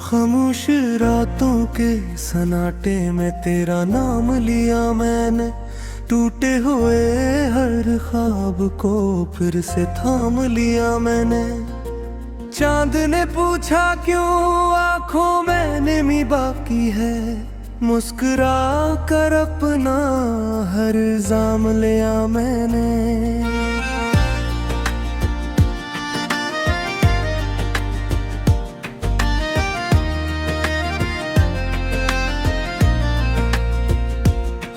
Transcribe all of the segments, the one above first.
खामोश रातों के सन्नाटे में तेरा नाम लिया मैंने। टूटे हुए हर ख्वाब को फिर से थाम लिया मैंने। चांद ने पूछा क्यों आंखों में नमी बाकी है। मुस्कुरा कर अपना हर इल्जाम लिया मैंने।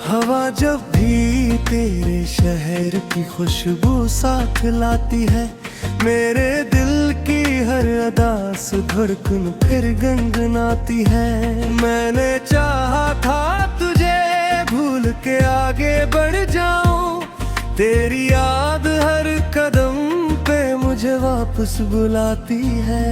हवा जब भी तेरे शहर की खुशबू साथ लाती है, मेरे दिल की हर अदा धड़कन फिर गनगनाती है। मैंने चाहा था तुझे भूल के आगे बढ़ जाऊं, तेरी याद हर कदम पे मुझे वापस बुलाती है।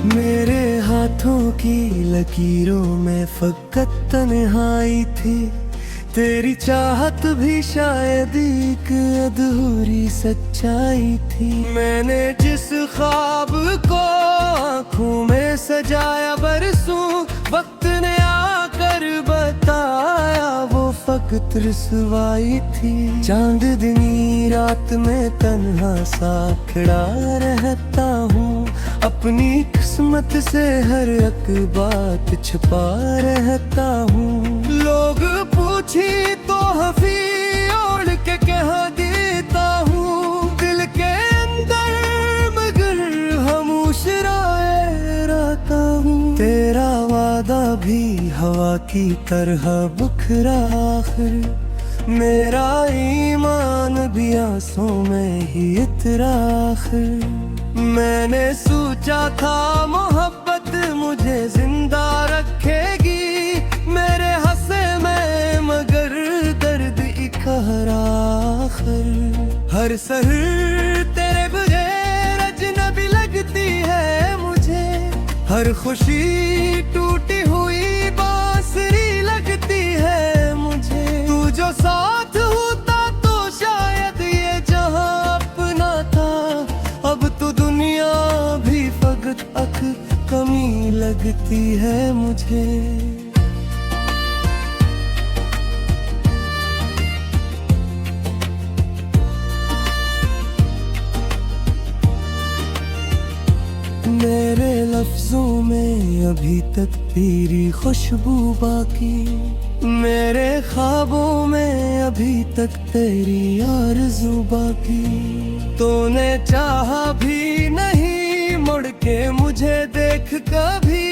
मेरे हाथों की लकीरों में फकत तन्हाई थी, तेरी चाहत भी शायद एक अधूरी सच्चाई थी। मैंने जिस ख्वाब को आँखों में सजाया बरसों, वक्त ने आकर बताया वो फकत रुसवाई थी। चांदनी रात में तन्हा सा खड़ा रहता हूँ, अपनी किस्मत से हर एक बात छुपा रहता हूँ। लोग पूछी तो हफी ओढ़ के कह देता हूँ, दिल के अंदर मगर खामोश रहता हूँ। तेरा वादा भी हवा की तरह बिखरा आखिर, मेरा ईमान भी आंसू में ही इतरा आखिर। मैंने सोचा था मोहब्बत मुझे जिंदा रखेगी, मेरे हंसे में मगर दर्द इकरार आखिर। हर सहर तेरे बगैर अजनबी लगती है मुझे, हर खुशी टूटी हुई बांसुरी लगती है मुझे। तू जो साथ होता तो शायद ये जहां अपना था, अब तो दुनिया भी फकत अक कमी लगती है मुझे। मेरे लफ्जों में अभी तक तेरी खुशबू बाकी, मेरे ख्वाबों में अभी तक तेरी आरज़ू बाकी। तूने चाहा भी नहीं मुड़ के मुझे देख कभी,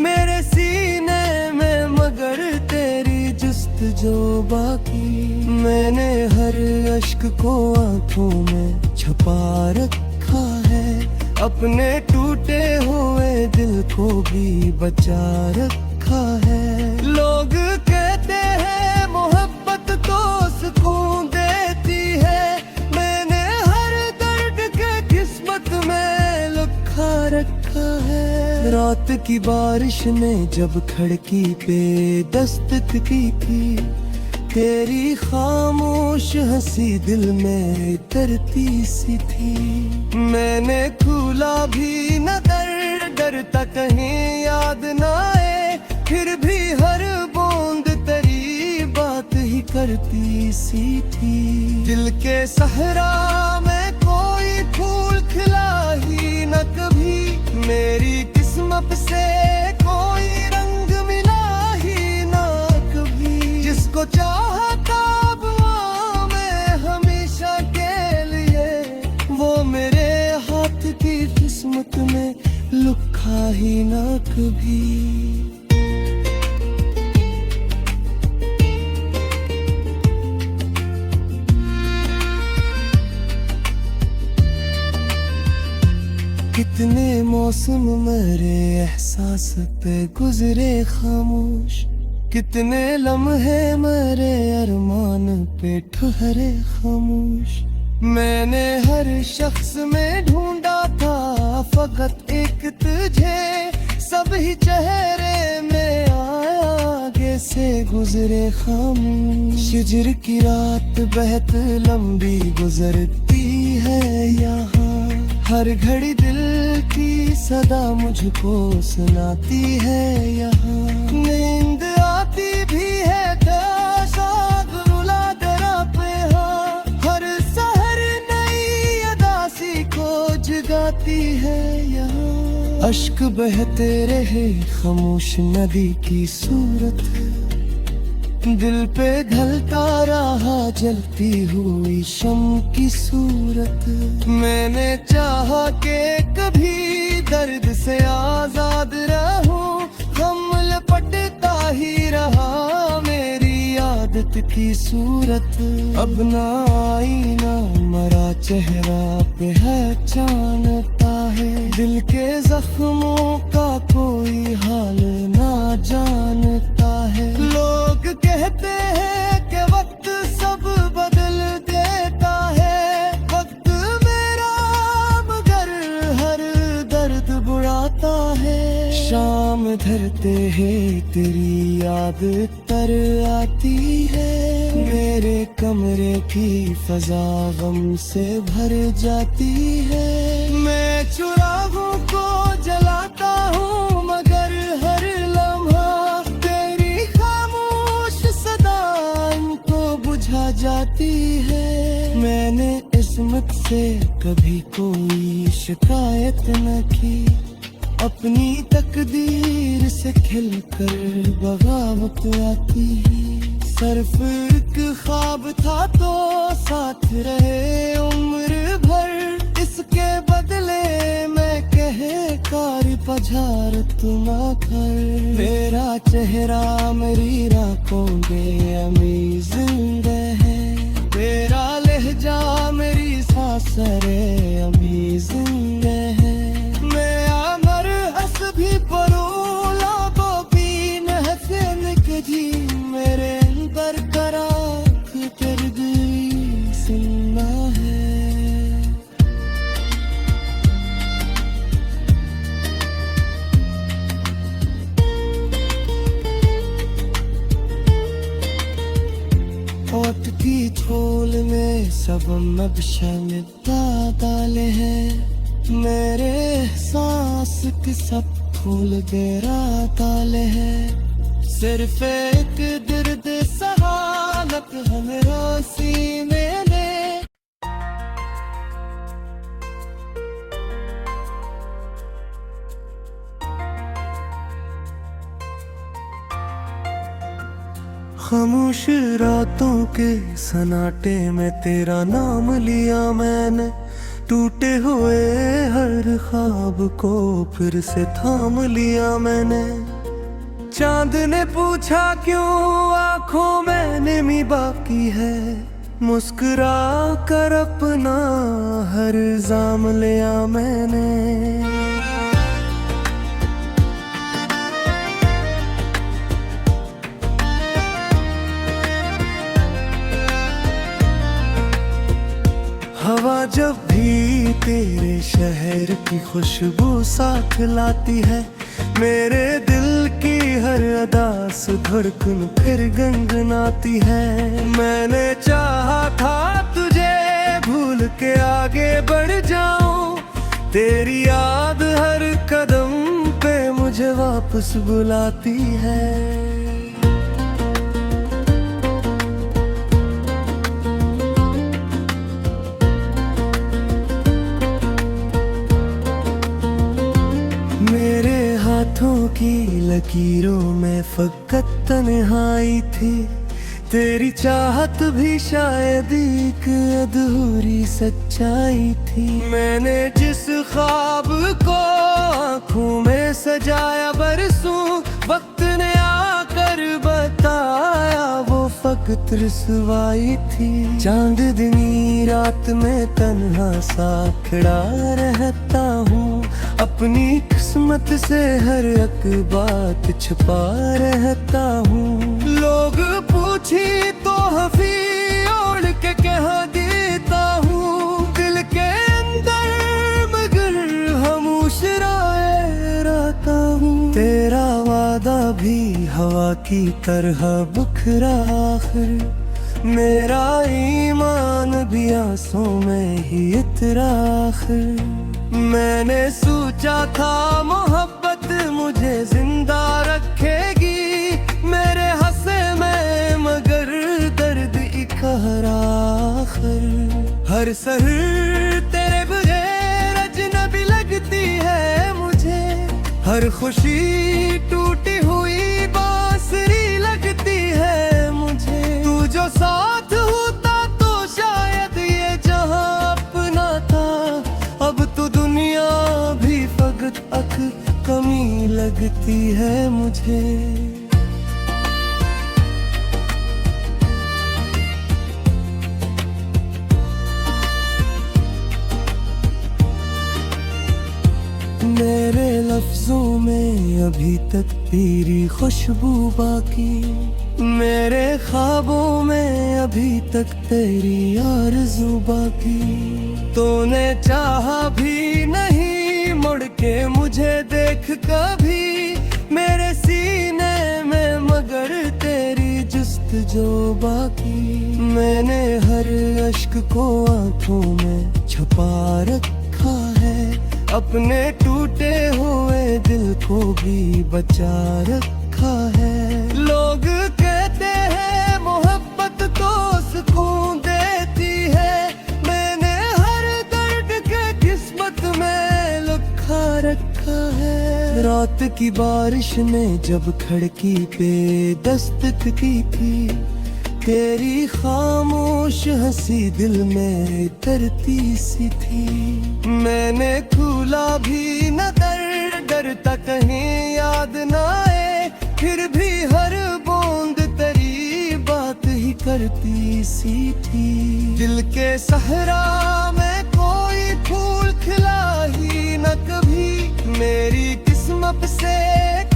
मेरे सीने में मगर तेरी जुस्तजू बाकी। मैंने हर अश्क को आंखों में छुपा रखा है, अपने टूटे हुए दिल को भी बचा रखा है। लोग कहते हैं मोहब्बत तो सुकून देती है, मैंने हर दर्द के किस्मत में लिखा रखा है। रात की बारिश ने जब खिड़की पे दस्तक की थी, तेरी खामोश हंसी दिल में तरती सी थी। मैंने खुला भी न डरता कहीं याद न आए, फिर भी हर बूंद तेरी बात ही करती सी थी। दिल के सहरा में कोई फूल खिला ही न कभी, मेरी किस्मत से कोई रंग मिला ही न कभी। जिसको चाहता बुआ मैं हमेशा के लिए, वो मेरे हाथ की किस्मत में लुखा ही न कभी। कितने मौसम मेरे एहसास पे गुजरे खामोश, कितने लम्हे मेरे अरमान पे ठहरे खामोश। मैंने हर शख्स में ढूंढा था फकत एक तुझे, सब ही चेहरे में आया आगे से गुजरे खामोश, हिज्र की रात बहत लंबी गुजरती है यहाँ। हर घड़ी दिल की सदा मुझको सुनाती है यहाँ। नींद आती भी है तो साग रुला दरा पे हाँ, हर सहर नई अदासी को जगाती है यहाँ। अश्क बहते रहे खामोश नदी की सूरत, दिल पे ढलता रहा जलती हुई शम की सूरत। मैंने चाहा कि कभी दर्द से आजाद रहूं, हम लपटता ही रहा मेरी आदत की सूरत। अब ना आईना मरा चेहरा पे है जानता है, दिल के जख्मों का कोई हाल ना जानता है। लोग कहते हैं कि वक्त सब बदल देता है, वक्त मेरा मगर हर दर्द बुढ़ाता है। शाम धरते है तेरी याद तर आती है, मेरे कमरे की फजा गम से भर जाती है। मैं चुराहों को जलाता हूँ मगर हर लम्हा तेरी खामोश सदा इनको बुझा जाती है। मैंने इस्मत से कभी कोई शिकायत न की, अपनी तकदीर से खिलकर बगावत आती है। सिर्फ एक ख्वाब था तो साथ रहे उम्र भर, इसके बदले मैं कहे कार पझार तुम आकर। मेरा चेहरा मेरी राखों में अमी जिंदा है, मेरा लहजा मेरी सासरे अमी जिंदा है। मैं अमर हस भी परूं लाबो भी नहसन के जी, मेरे अंदर करार तेरी दिल सुनना है। ओट की झोल में सब नक्शा डाले हैं, मेरे सांस के सब फूल तेरा ताले है। सिर्फ एक दर्द सहालत हमरा सीने में। खामोश रातों के सन्नाटे में तेरा नाम लिया मैंने, टूटे हुए हर ख्वाब को फिर से थाम लिया मैंने। चांद ने पूछा क्यों आंखों में नमी बाकी है, मुस्कुरा कर अपना हर जाम लिया मैंने। हवा जब भी तेरे शहर की खुशबू साथ लाती है, मेरे दिल की हर अदा से धड़कन फिर गनगनाती है। मैंने चाहा था तुझे भूल के आगे बढ़ जाऊं, तेरी याद हर कदम पे मुझे वापस बुलाती है। हाथों की लकीरों में फकत तन्हाई थी, तेरी चाहत भी शायद एक अधूरी सच्चाई थी। मैंने जिस ख्वाब को आँखों में सजाया बरसों, वक्त ने आकर बताया वो फकत रसवाई थी। चांदनी रात में तन्हा सा खड़ा रहता हूँ, अपनी किस्मत से हर एक बात छुपा रहता हूँ। लोग पूछी तो हफी ओढ़ के कह देता हूँ, दिल के अंदर मगर खामोश रहता हूँ। तेरा वादा भी हवा की तरह बिखरा आखिर मेरा ईमान भी आंसू में ही इतरा आखिर मैंने सोचा था मोहब्बत मुझे जिंदा रखेगी मेरे हंसे में मगर दर्द इकहरा आखिर हर सहर तेरे बगैर अजनबी लगती है मुझे हर खुशी टूटी हुई बांसुरी लगती है मुझे तू जो साथ होता तो शायद ये जहां अपना था अब तो दुनिया भी फकत अख कमी लगती है मुझे मेरे लफ्जों में अभी तक तेरी खुशबू बाकी मेरे ख्वाबों में अभी तक तेरी आरज़ू बाकी तूने चाहा भी नहीं मुड़ के मुझे देख कभी मेरे सीने में मगर तेरी जुस्तजू बाकी मैंने हर अश्क को आंखों में छुपा रखा है अपने टूटे हुए दिल को भी बचा रखा है लोग कहते हैं मोहब्बत तो सुकून देती है मैंने हर दर्द के किस्मत में लिखा रखा है रात की बारिश ने जब खिड़की पे दस्तक की थी तेरी खामोश हंसी दिल में तरती सी थी मैंने खुला भी न डरता कहीं याद न आए फिर भी हर बूंद तेरी बात ही करती सी थी दिल के सहरा में कोई फूल खिला ही न कभी मेरी किस्मत से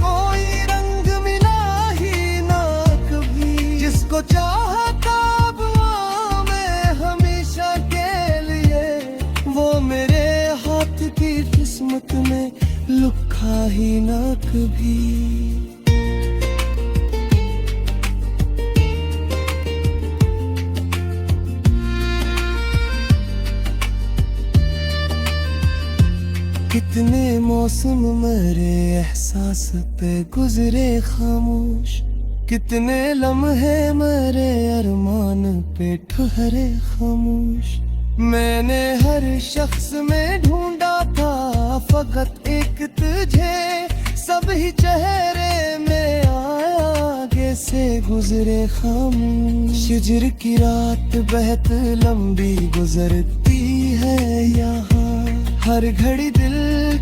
कोई रंग मिला ही न कभी जिसको चाहता मैं हमेशा के लिए वो मेरे हाथ की किस्मत में लिखा ही न कभी कितने मौसम मेरे एहसास पे गुजरे खामोश कितने लम्हे मेरे अरमान पे ठहरे खामोश मैंने हर शख्स में ढूंढा था फकत एक तुझे सभी चेहरे में आया आगे से गुजरे खामोश हिजर की रात बहुत लंबी गुजरती है यहाँ हर घड़ी दिल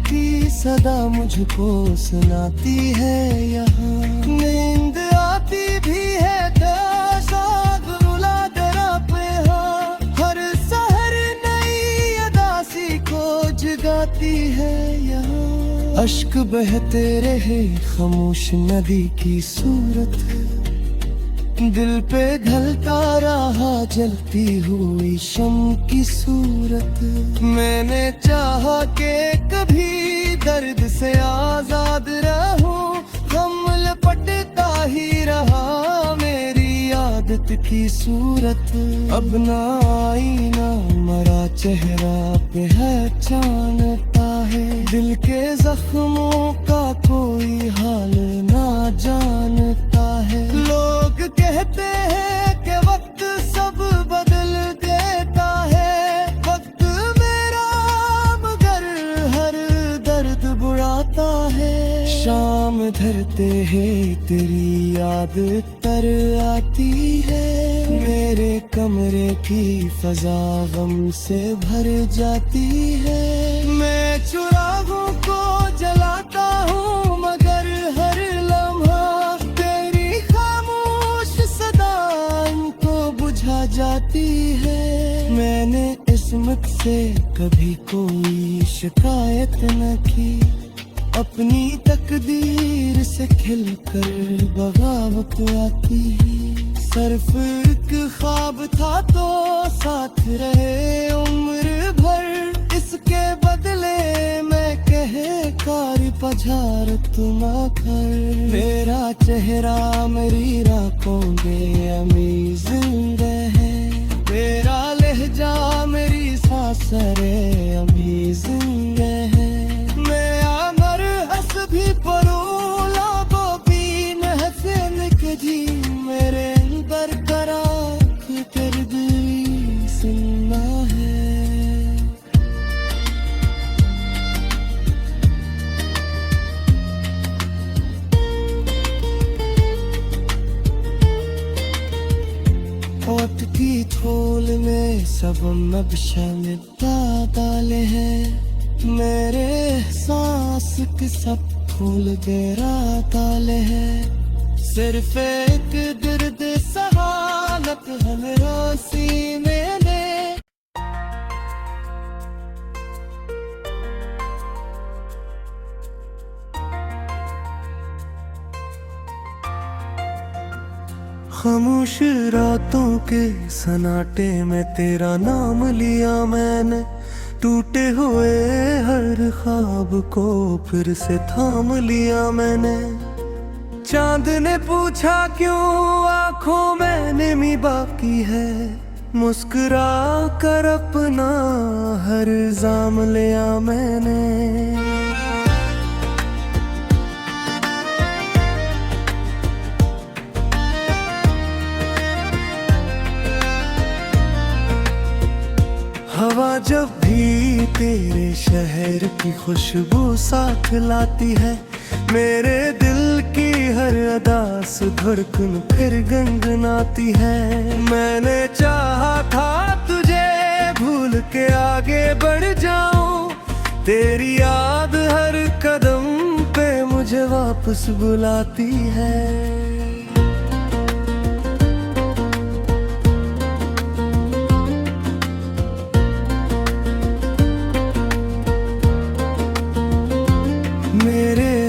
की सदा मुझको सुनाती है यहाँ नींद आती भी है तो साग रुला दरा पे हाँ हर सहर नई अदासी को जगाती है यहाँ अश्क बहते रहे खामोश नदी की सूरत दिल पे घलता रहा जलती हुई शम की सूरत मैंने चाहा के कभी दर्द से आजाद रहूं गम लपटता ही रहा मेरी आदत की सूरत अब ना आईना मरा चेहरा पे है जानता है दिल के जख्मों का कोई हाल ना जानता है लोग कहते हैं कि वक्त सब बदल देता है वक्त मेरा मगर हर दर्द बुढ़ाता है शाम धरते हैं तेरी याद तर आती है मेरे कमरे की फजा गम से भर जाती है मैं चुरागों को जलाता हूँ मगर हर लम्हा तेरी खामोश सदा इनको बुझा जाती है मैंने किस्मत से कभी कोई शिकायत न की अपनी तकदीर से खिलकर बगावत आती सिर्फ एक ख्वाब था तो साथ रहे उम्र भर इसके बदले मैं कहे कार पझारत ना कर। मेरा चेहरा मेरी राखों में अमेजिंग है, मेरा लहजा मेरी सासरे अमेजिंग है। मैं अमर हंस भी पढ़ूं लाबो भी न हंसे जी, मेरे अंदर कराक कर दिल सुनना है। होठ की थोल में सब नक्शा में डाले हैं, मेरे सांस के सब फूल गहरा ताले हैं। सिर्फ एक दर्द सहालत हमरा सीने में। खामोश रातों के सन्नाटे में तेरा नाम लिया मैंने, टूटे हुए हर ख्वाब को फिर से थाम लिया मैंने। चांद ने पूछा क्यों आंखों में नमी बाकी है, मुस्कुरा कर अपना हर इल्जाम लिया मैंने। हवा जब भी तेरे शहर की खुशबू साथ लाती है, मेरे दिल की हर अदा से धड़कन फिर गुनगुनाती है। मैंने चाहा था तुझे भूल के आगे बढ़ जाऊं, तेरी याद हर कदम पे मुझे वापस बुलाती है।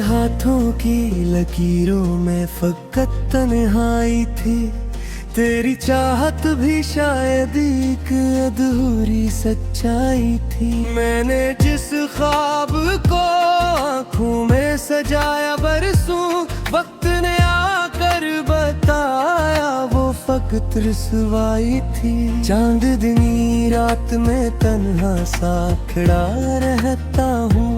हाथों की लकीरों में फकत तन्हाई थी, तेरी चाहत भी शायद एक अधूरी सच्चाई थी। मैंने जिस ख्वाब को आँखों में सजाया बरसों, वक्त ने आकर बताया वो फकत रसवाई थी। चांदनी रात में तन्हा सा खड़ा रहता हूँ,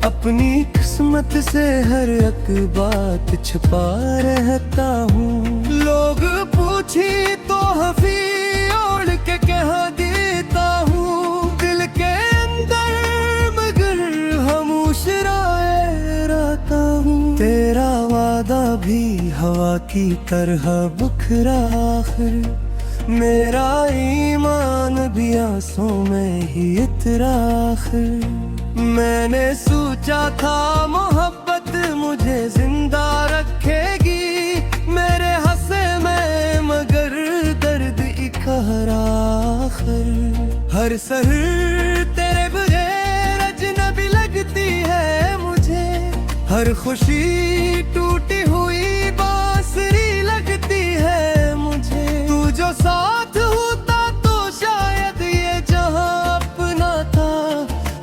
अपनी किस्मत से हर एक बात छुपा रहता हूँ। लोग पूछी तो हफी ओढ़ के कह देता हूँ, दिल के अंदर मगर खामोश रहता हूँ। तेरा वादा भी हवा की तरह बिखरा आखिर, मेरा ईमान भी आंसू में ही इतरा आखिर। मैंने सोचा था मोहब्बत मुझे जिंदा रखेगी, मेरे हंसे में मगर दर्द इकरार आखिर। हर सहर तेरे बगैर अजनबी लगती है मुझे, हर खुशी टूटी हुई बांसुरी लगती है मुझे। तू जो साथ होता तो शायद ये जहां अपना था,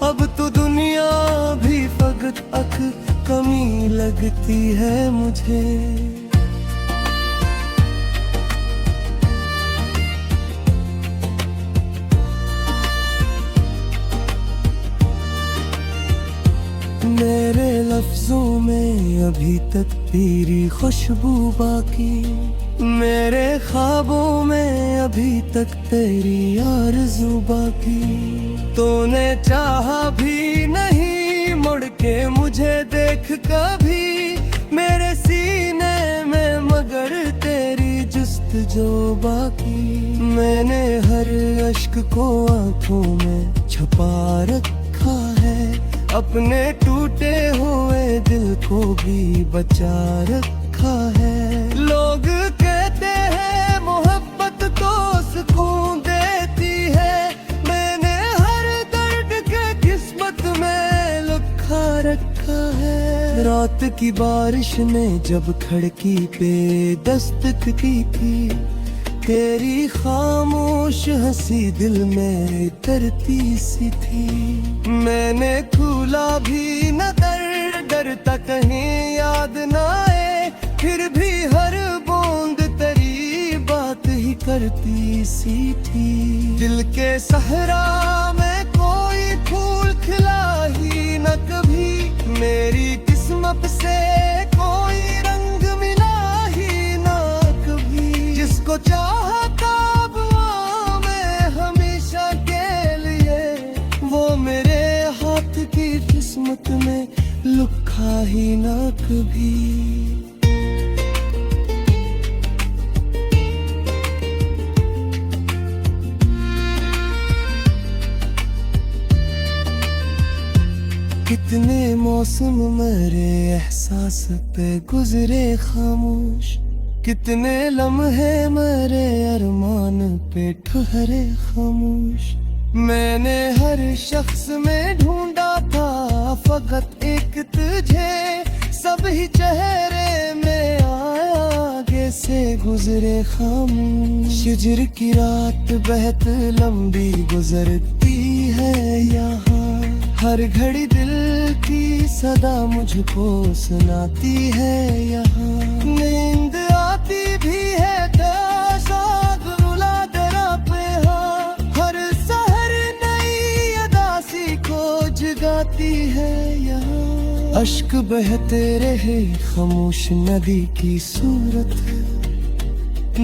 अब तो दुनिया भी फकत अख कमी लगती है मुझे। मेरे लफ्जों में अभी तक तेरी खुशबू बाकी, मेरे ख्वाबों में अभी तक तेरी आरज़ू बाकी। तूने चाहा भी नहीं मुड़ के मुझे देख कभी, मेरे सीने में मगर तेरी जुस्तजू बाकी। मैंने हर अश्क को आंखों में छुपा रखा है, अपने टूटे हुए दिल को भी बचा रखा है। लोग कहते हैं मोहब्बत तो सुकून देती है, मैंने हर दर्द के किस्मत में लिखा रखा है। रात की बारिश ने जब खिड़की पे दस्तक की थी, तेरी खामोश हंसी दिल में उतरती सी थी। मैंने खोला भी न दर डरता कहीं याद न आए, फिर भी हर बूंद तेरी बात ही करती सी थी। दिल के सहरा में कोई फूल खिला ही न कभी, मेरी किस्मत से कोई रंग मिला ही न कभी। जिसको चाहता मैं हमेशा के लिए, वो मेरे हाथ की किस्मत में लिखा ही न कभी। कितने मौसम मेरे एहसास पे गुजरे खामोश, कितने लम्हे मेरे अरमान पे ठहरे खामोश। मैंने हर शख्स में ढूंढा था फकत एक तुझे, सभी चेहरे में आगे से गुजरे खामोश। हिजर की रात बहुत लंबी गुजरती है यहाँ, हर घड़ी दिल की सदा मुझको सुनाती है यहाँ। नींद आती भी है तो साथ रुला दरा पे, हाँ हर सहर नई अदासी को जगाती है यहाँ। अश्क बहते रहे खामोश नदी की सूरत,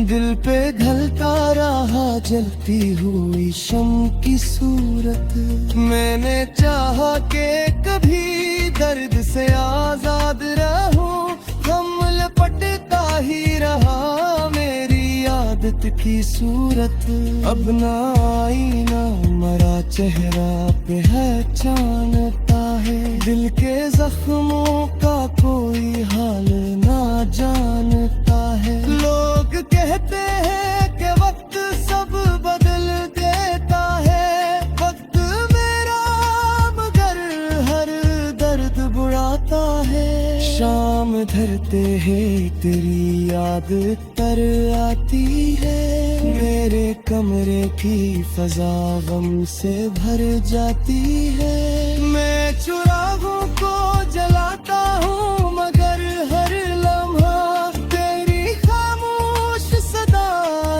दिल पे घलता रहा जलती हुई शम की सूरत। मैंने चाहा के कभी दर्द से आजाद रहूं, हम लपटता ही रहा मेरी आदत की सूरत। अब ना आईना मरा चेहरा पे है जानता है, दिल के जख्मों का कोई हाल ना जानता है। लोग कहते हैं कि वक्त सब बदल देता है, वक्त मेरा मगर हर दर्द बुढ़ाता है। शाम धरते है तेरी याद तर आती है, मेरे कमरे की फजा गम से भर जाती है। मैं चुरागों को जलाता हूँ मगर हर लम्हा तेरी खामोश सदा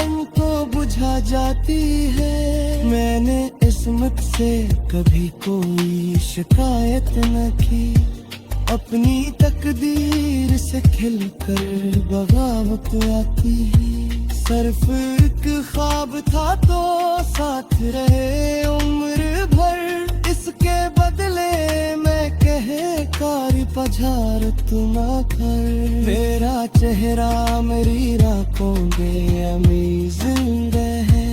इनको बुझा जाती है। मैंने किस्मत से कभी कोई शिकायत न की, अपनी तकदीर से खिलकर बगावत आती है। सिर्फ एक ख्वाब था तो साथ रहे उम्र भर, इसके बदले मैं कहे कारी पझार तू ना कर। मेरा चेहरा मेरी राखों बेअमी जिंदा है,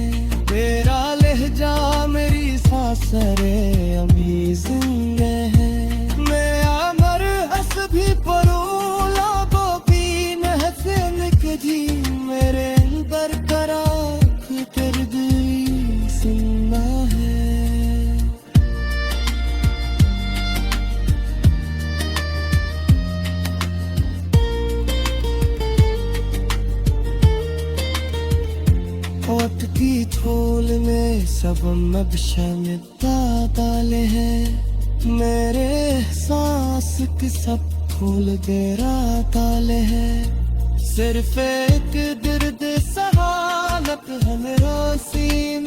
मेरा लहजा मेरी सासरे अमी जिंदा है। मैं अमर हंस भी परूं लोगों की नहसन के जी, मेरे बरकरार कर दिल सुनना है। होठ की थोल में सब नक्शा में डाले हैं, मेरे सांस के सब फूल तेरा ताले हैं। सिर्फ एक दर्द सहालत है मेरा सीना